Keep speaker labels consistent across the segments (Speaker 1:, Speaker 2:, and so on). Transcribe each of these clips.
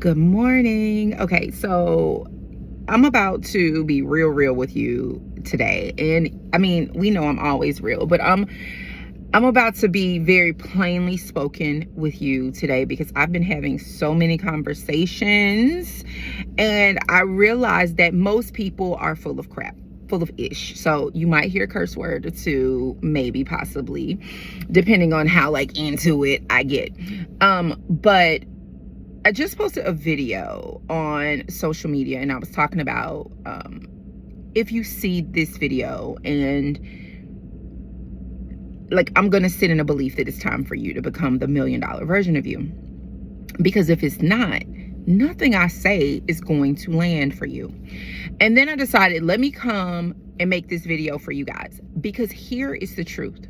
Speaker 1: Good morning. Okay, so I'm about to be real with you today. And I mean, we know I'm always real, but I'm about to be very plainly spoken with you today because I've been having so many conversations and I realized that most people are full of crap, full of ish. So you might hear a curse word or two, maybe, possibly, depending on how into it I get. But I just posted a video on social media and I was talking about if you see this video and I'm gonna sit in a belief that it's time for you to become the $1 million version of you. Because if it's not, nothing I say is going to land for you. And then I decided, let me come and make this video for you guys, because here is the truth.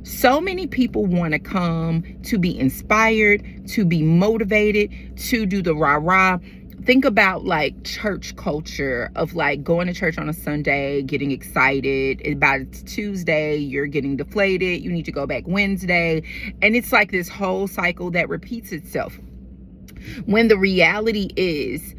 Speaker 1: So many people want to come to be inspired, to be motivated, to do the rah-rah. Think about church culture of going to church on a Sunday, getting excited. About Tuesday, you're getting deflated. You need to go back Wednesday. And it's like this whole cycle that repeats itself. When the reality is,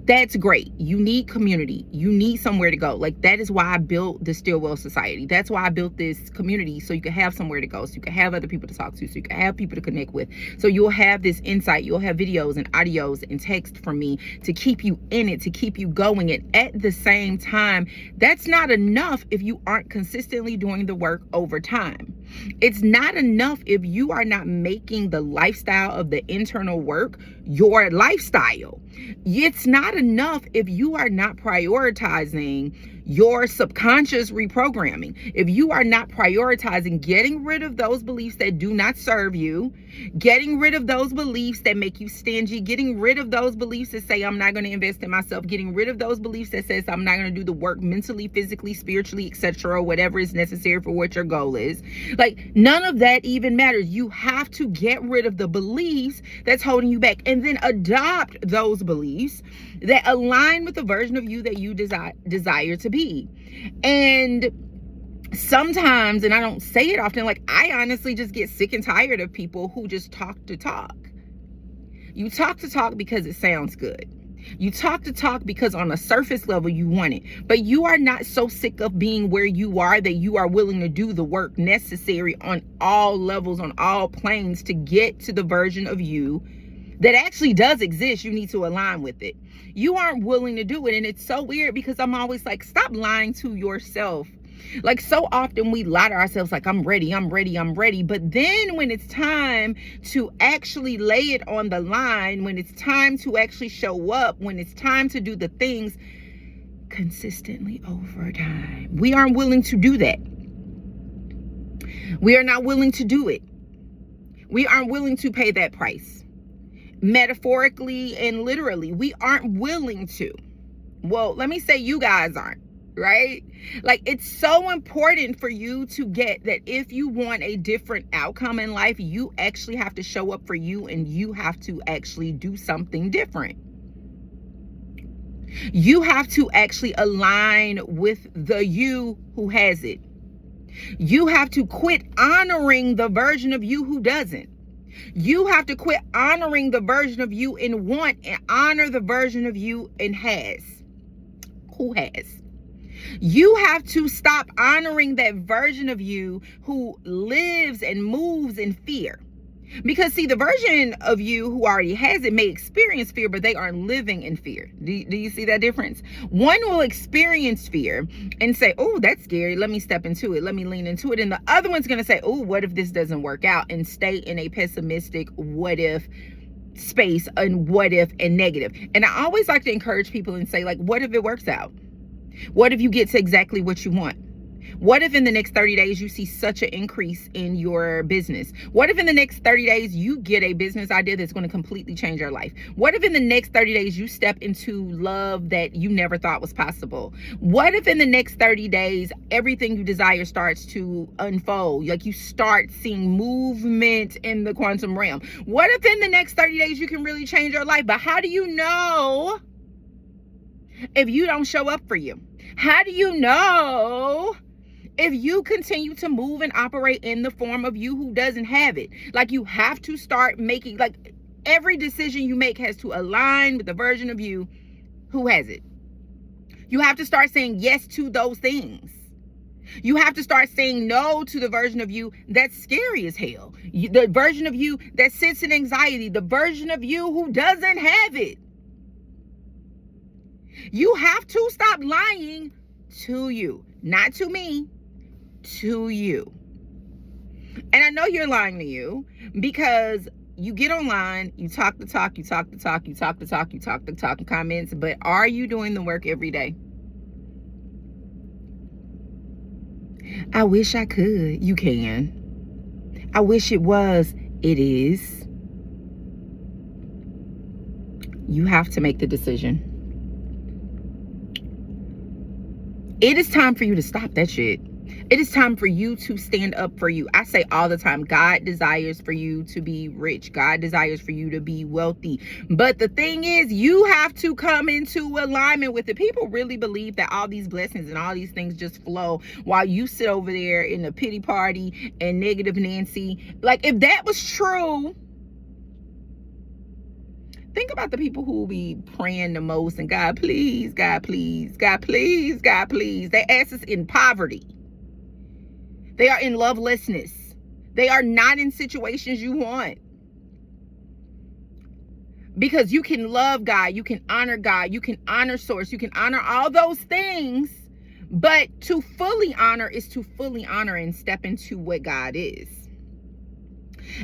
Speaker 1: that's great. You need community. You need somewhere to go. That is why I built the Stillwell Society. That's why I built this community, so you can have somewhere to go, so you can have other people to talk to, so you can have people to connect with. So you'll have this insight. You'll have videos and audios and text from me to keep you in it, to keep you going. And at the same time, that's not enough if you aren't consistently doing the work over time. It's not enough if you are not making the lifestyle of the internal work your lifestyle. It's not enough if you are not prioritizing your subconscious reprogramming. If you are not prioritizing getting rid of those beliefs that do not serve you, getting rid of those beliefs that make you stingy, getting rid of those beliefs that say I'm not going to invest in myself, getting rid of those beliefs that says I'm not going to do the work mentally, physically, spiritually, etc., whatever is necessary for what your goal is. None of that even matters. You have to get rid of the beliefs that's holding you back and then adopt those beliefs that align with the version of you that you desire to be. And sometimes, and I don't say it often, I honestly just get sick and tired of people who just talk to talk. You talk to talk because it sounds good. You talk to talk because on a surface level you want it, but you are not so sick of being where you are that you are willing to do the work necessary on all levels, on all planes, to get to the version of you that actually does exist. You need to align with it. You aren't willing to do it. And it's so weird because I'm always stop lying to yourself. So often we lie to ourselves I'm ready. But then when it's time to actually lay it on the line, when it's time to actually show up, when it's time to do the things consistently over time, we aren't willing to do that. We are not willing to do it. We aren't willing to pay that price. Metaphorically and literally, we aren't willing to. Well, let me say you guys aren't. Right? It's so important for you to get that if you want a different outcome in life, you actually have to show up for you and you have to actually do something different. You have to actually align with the you who has it. You have to quit honoring the version of you who doesn't. You have to quit honoring the version of you in want and honor the version of you in has. Who has? You have to stop honoring that version of you who lives and moves in fear. Because see, the version of you who already has it may experience fear, but they aren't living in fear. Do you see that difference? One will experience fear and say, oh, that's scary. Let me step into it. Let me lean into it. And the other one's going to say, oh, what if this doesn't work out? And stay in a pessimistic what if space and what if and negative. And I always like to encourage people and say, what if it works out? What if you get to exactly what you want? What if in the next 30 days you see such an increase in your business? What if in the next 30 days you get a business idea that's going to completely change your life? What if in the next 30 days you step into love that you never thought was possible? What if in the next 30 days everything you desire starts to unfold? You start seeing movement in the quantum realm. What if in the next 30 days you can really change your life? But how do you know if you don't show up for you? How do you know if you continue to move and operate in the form of you who doesn't have it? You have to start making, every decision you make has to align with the version of you who has it. You have to start saying yes to those things. You have to start saying no to the version of you that's scary as hell. The version of you that sits in anxiety. The version of you who doesn't have it. You have to stop lying to you. Not to me. To you. And I know you're lying to you because you get online, you talk the talk, you talk the talk, you talk the talk, you talk the talk in comments, but are you doing the work every day? I wish I could. You can. I wish it was. It is. You have to make the decision. It is time for you to stop that shit. It is time for you to stand up for you. I say all the time, God desires for you to be rich. God desires for you to be wealthy. But the thing is, you have to come into alignment with it. People really believe that all these blessings and all these things just flow while you sit over there in a pity party and negative Nancy. Like, if that was true, think about the people who be praying the most and God, please, God, please, God, please, God, please. They ask us in poverty. They are in lovelessness. They are not in situations you want. Because you can love God, you can honor source, you can honor all those things. But to fully honor is to fully honor and step into what God is.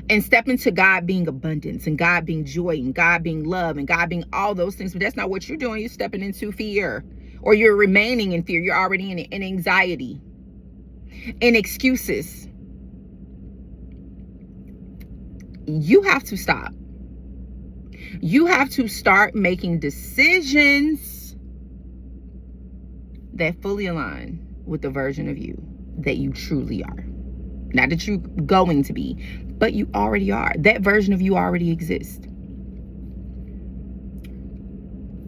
Speaker 1: And step into God being abundance and God being joy and God being love and God being all those things. But that's not what you're doing. You're stepping into fear, or you're remaining in fear. You're already in it, in anxiety, in excuses. You have to stop. You have to start making decisions that fully align with the version of you that you truly are. Not that you're going to be, but you already are. That version of you already exists.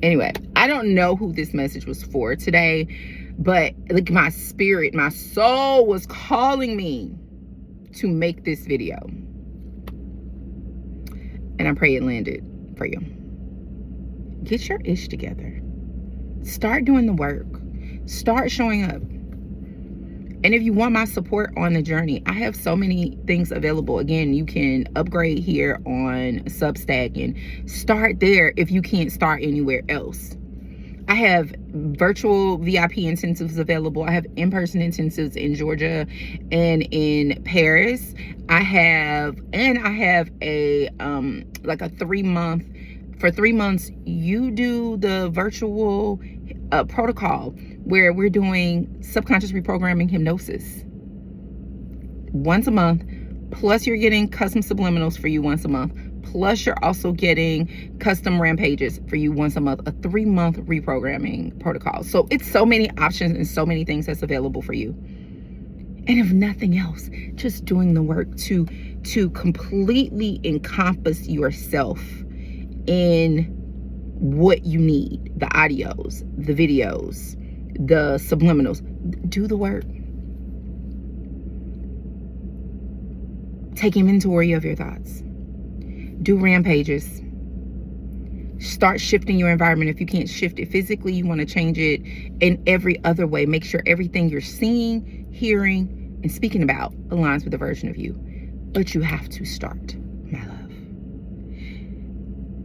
Speaker 1: Anyway, I don't know who this message was for today, but like my spirit, my soul was calling me to make this video. And I pray it landed for you. Get your ish together. Start doing the work. Start showing up. And if you want my support on the journey, I have so many things available. Again, you can upgrade here on Substack and start there if you can't start anywhere else. I have virtual VIP intensives available. I have in-person intensives in Georgia and in Paris. I have a like a 3-month. For 3 months, you do the virtual protocol where we're doing subconscious reprogramming hypnosis once a month, plus you're getting custom subliminals for you once a month, plus you're also getting custom rampages for you once a month, a 3-month reprogramming protocol. So it's so many options and so many things that's available for you. And if nothing else, just doing the work to completely encompass yourself in what you need, the audios, the videos, the subliminals. Do the work. Take inventory of your thoughts. Do rampages. Start shifting your environment. If you can't shift it physically, you want to change it in every other way. Make sure everything you're seeing, hearing, and speaking about aligns with the version of you. But you have to start, my love.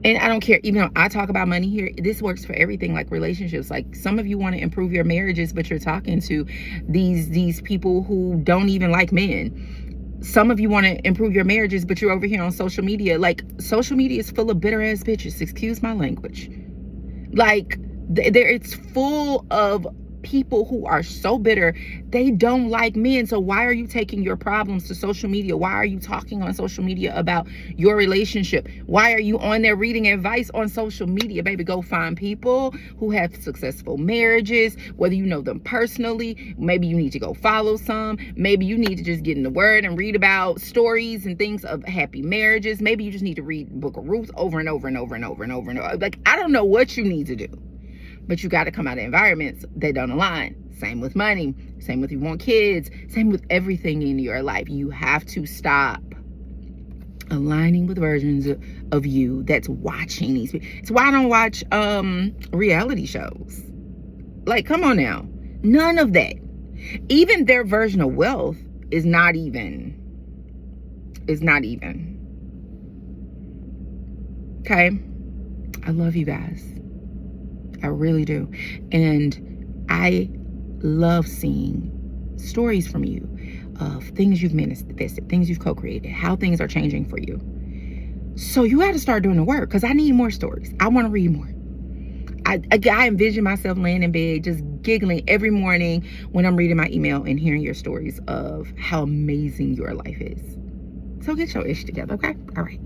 Speaker 1: And I don't care, even though I talk about money here, this works for everything, like relationships. Like, some of you want to improve your marriages, but you're talking to these people who don't even like men. Some of you want to improve your marriages, but you're over here on social media. Like, social media is full of bitter ass bitches. Excuse my language. Like, it's full of people who are so bitter, they don't like men. So why are you taking your problems to social media? Why are you talking on social media about your relationship? Why are you on there reading advice on social media? Baby, go find people who have successful marriages, whether you know them personally. Maybe you need to go follow some. Maybe you need to just get in the word and read about stories and things of happy marriages. Maybe you just need to read Book of Ruth over and over and over and over and over and over. Like, I don't know what you need to do. But you got to come out of environments that don't align. Same with money. Same with you want kids. Same with everything in your life. You have to stop. Aligning with versions of you that's watching these. It's why I don't watch reality shows. Like, come on now. None of that. Even their version of wealth is not even. Okay? I love you guys. I really do. And I love seeing stories from you of things you've manifested, things you've co-created, how things are changing for you. So you got to start doing the work, because I need more stories. I want to read more. I envision myself laying in bed just giggling every morning when I'm reading my email and hearing your stories of how amazing your life is. So get your ish together, okay? All right.